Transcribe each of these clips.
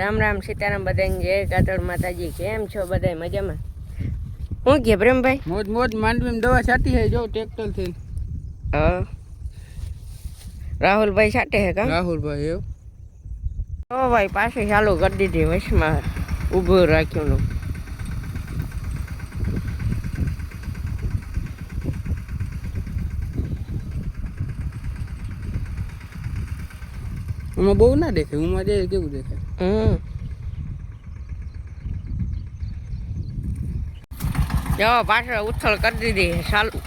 રામ રામ સીતારામ બધાને જય કાતળ માતાજી. કેમ છો બધા મજામાં? હું કે પ્રેમભાઈ મોજ મોજ માંડવીમાં દવા છાટી હે જો ટ્રેક્ટર થી. હા રાહુલભાઈ છાટે હે કા? રાહુલભાઈ એવું. ઓ ભાઈ પાછી ચાલુ કરી દીધી વચમાં ઊભું રાખ્યું. એમાં બહુ ના દેખાય, ઉમાં જાય કેવું દેખાય. જો પાછળ ઉથલ કરી દીધી ચાલુ.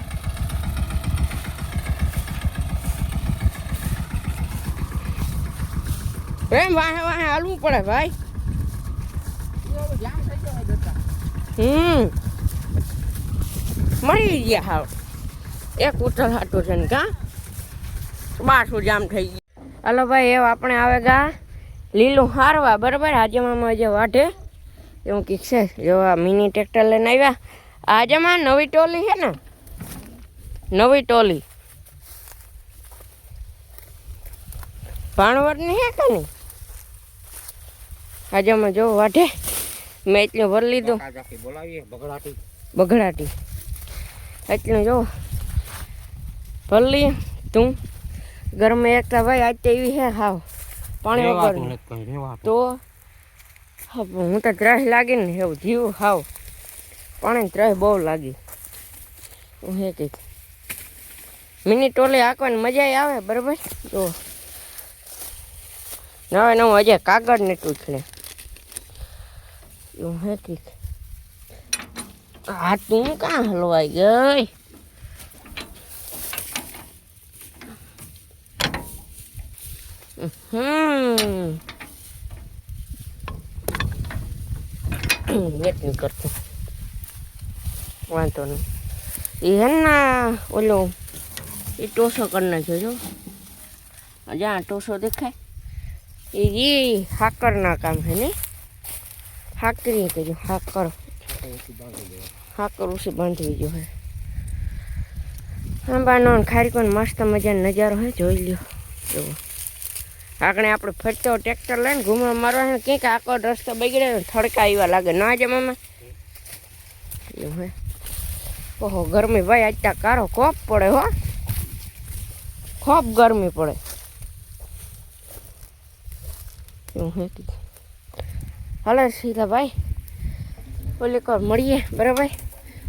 પ્રેમ વાહે વાહે હાલવું પડે ભાઈ. મળી ગયા હાવ એક ઉથલ હાટું છે ને કા બાસું જામ થઈ ગયું. હાલો ભાઈ એવું આપણે આવે ગા લીલું હારવા બરાબર. આજેમાં જે વાઢે એવું કંઈક છે. જો આ મિની ટ્રેક્ટર લઈને આવ્યા. આજેમાં નવી ટોલી છે ને, નવી ટોલી ભાણવરની છે કે નહીં. આજેમાં જો વાઢે મેં એટલું ભરી લીધું બગડાટી એટલું જો ભરી લઈએ. તું ગરમે એકતા ભાઈ આજ તો એવી હે હાવ પાણી વગર તો હું તો ત્રાસ લાગી ને એવું જીવ હાવ પાણી ત્રાસ બહુ લાગી. હે કંઈક મિની ટોલી હાંકવાની મજા આવે બરાબર. જો નવે નવું હજી કાગળ ને ટૂંચલે એવું હે કંઈક. હા તું કાં હલવાઈ ગઈ? એટલું કરતું વાંધો નહીં. એ હે ને ઓલો એ ટોસો કરી નાખ્યો જો જ્યાં ટોસો દેખાય એ હાકરના કામ છે ને. હાકરી કર્યું હાકર ઉસી બાંધવી જો હે. આંબાનો ખારીકોનો મસ્ત મજાનો નજારો હે જોઈ લ્યો. જો આગળ આપણે ફરતો ટ્રેક્ટર લઈને ઘૂમવા મારવા કંઈક આખો રસ્તો બગડે થડકા આવ્યા લાગે ના જ મામા એવું હે. ઓહો ગરમી ભાઈ આજ ત્યાં કારો ખોપ પડે હો, ખોપ ગરમી પડે એવું હે. હાલો સીધા ભાઈ ઓલી કર મળીએ બરાબર.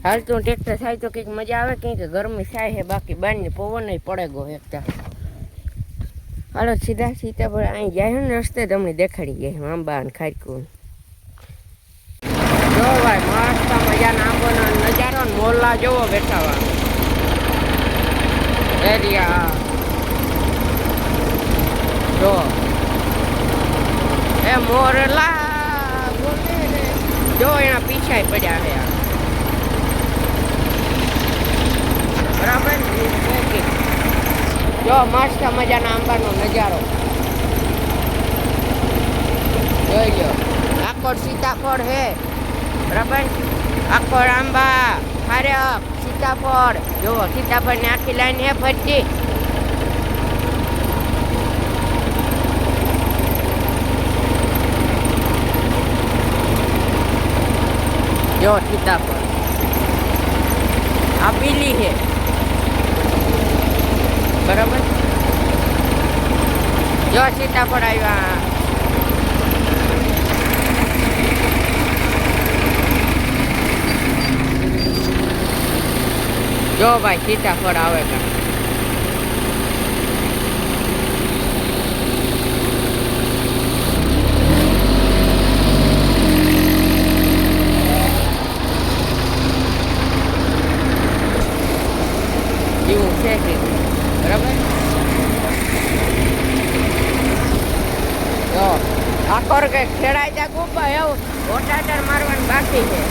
હાલ તો ટ્રેક્ટર થાય તો કંઈક મજા આવે, કંઈક ગરમી થાય છે બાકી બારની પવન પડે ગો એકતા. હાલો સીધા સીતાપુર અહીં જાય ને રસ્તે તમને દેખાડી ગયા આંબા અને ખારકું. જો ભાઈ મસ્ત મજાના આંબોનો નજારો ને મોરલા જોવો બેઠાવા એરિયા જો એ મોરલા જો એના પીછાય પડ્યા છે બરાબર. જો મસ્ત મજાના આંબાનો નજારો જોઈ લો. આખોડ સીતાફળ હે બરાબર. આખોડ આંબા ખારક સીતાફળ જો સીતાફળ ને આખી લાઈન હે ફરતી. જો સીતાફળ આ પીલી છે બરાબર. જો સીતાફળ આવ્યા. જો ભાઈ સીતાફળ આવે કા એવું છે કે બરાબર. જો આખોર કે ખેડાઈ જા ગુબ્બા એવું ઓટાટર મારવાનું બાકી છે.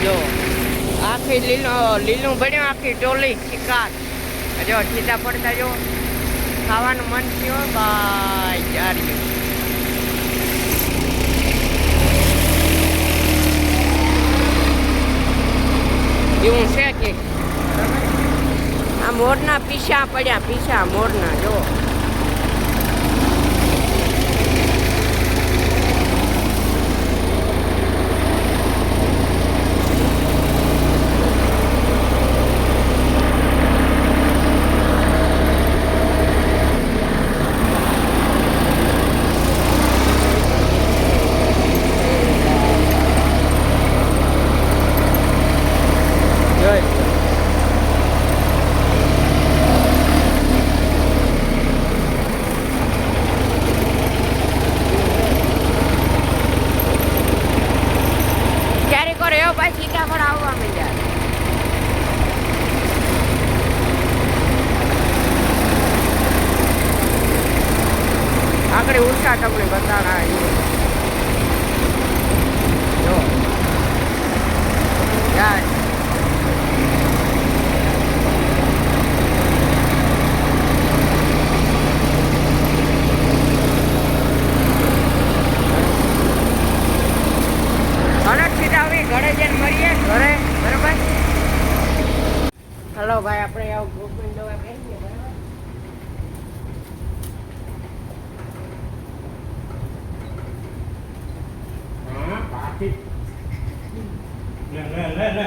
જો આખી લીલું બન્યું આખી ટોલી શિકાર. જો સીધા પડતા જો ખાવાનું મન થયો ભાઈ ચાર્યું એવું છે કે આ મોરના પીસા પડ્યા, પીસા મોરના જો. ભાઈ સીતાફળ આવવા માંડ્યા. આગળ ઉષા તમને બતાડા જો યાર. ઘરે જઈને મળીએ ઘરે, બરાબર. હલો ભાઈ, આપણે આવું ગ્રુપની દવા કહીએ, બરાબર. હા પાટી લે લે લે લે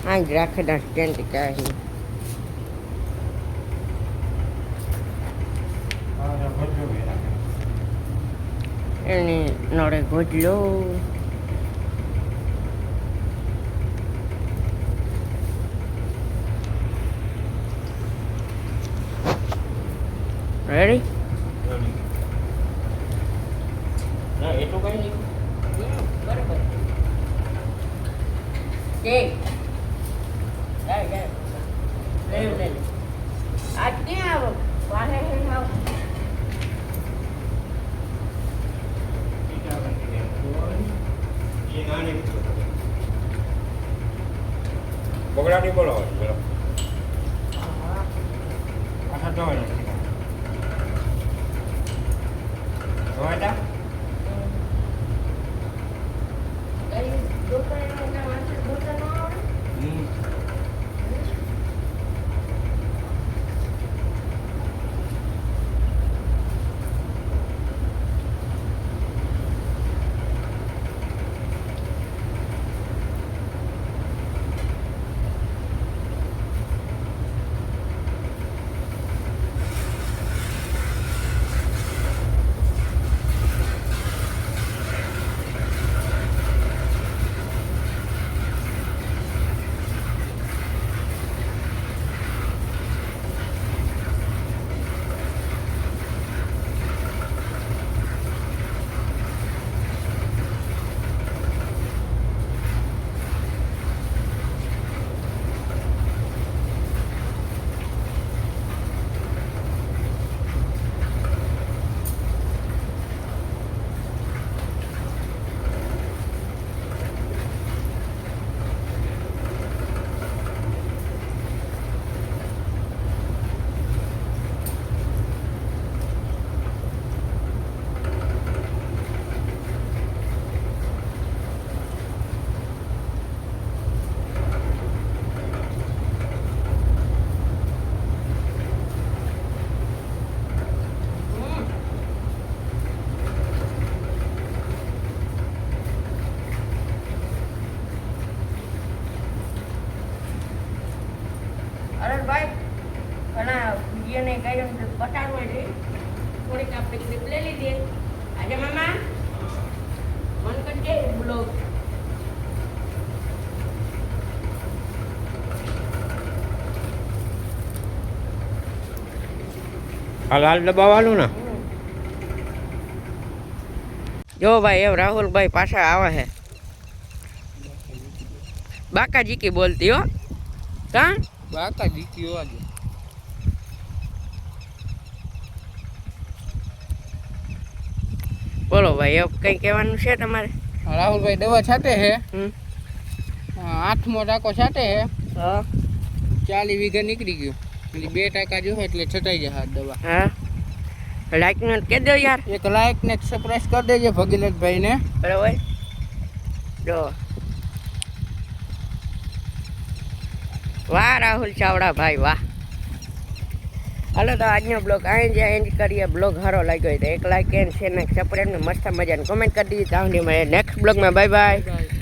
આ જ રાખેલા સ્ટેન્ડ કાઢી એની નડે ગોજલો. રેડી? ના એટલું કઈ નહીં. બરાબર. આ ક્યાં આવો વાહે આવો. બગડાટી બોલો બોલો આખા જવાના જવાતા ભાઈ ઘણા વિડીયોને કહ્યું બટાડવું એટલે થોડીક આપણે ક્લિપ લઈ લીધી. આજે મામા મન કરજે બ્લોગ. આ લાલ દબાવવાનું ને જો ભાઈ એમ રાહુલભાઈ પાછા આવે છે. બાકાજી કી બોલતી હો કા બાકા દીકરી આજે બોલો ભાઈ એવું કંઈ કહેવાનું છે તમારે? રાહુલભાઈ દવા છાંટે છે. 8મો ટાંકો છાંટે છે. હા 40 વીઘા નીકળી ગયું. એટલે 2% જો એટલે છટાઈ જાય હાથ દવા. હા લાઈક ને કહી દો યાર એક લાઈક ને સબસ્ક્રાઇબ કરી દેજો ભગીરથભાઈ ને. બરાબર જો વાહ રાહુલ ચાવડા ભાઈ વાહ. હાલો તો આજનો બ્લોગ અહીં જે એન્ડ કરીએ. બ્લોગ સારો લાગ્યો હોય તો એક લાઈક એન્ડ શેર ને સબસ્ક્રાઇબ ને મસ્ત મજાની કોમેન્ટ કરી દીધી. ત્યાં સુધી મળે નેક્સ્ટ બ્લોગમાં. Bye bye.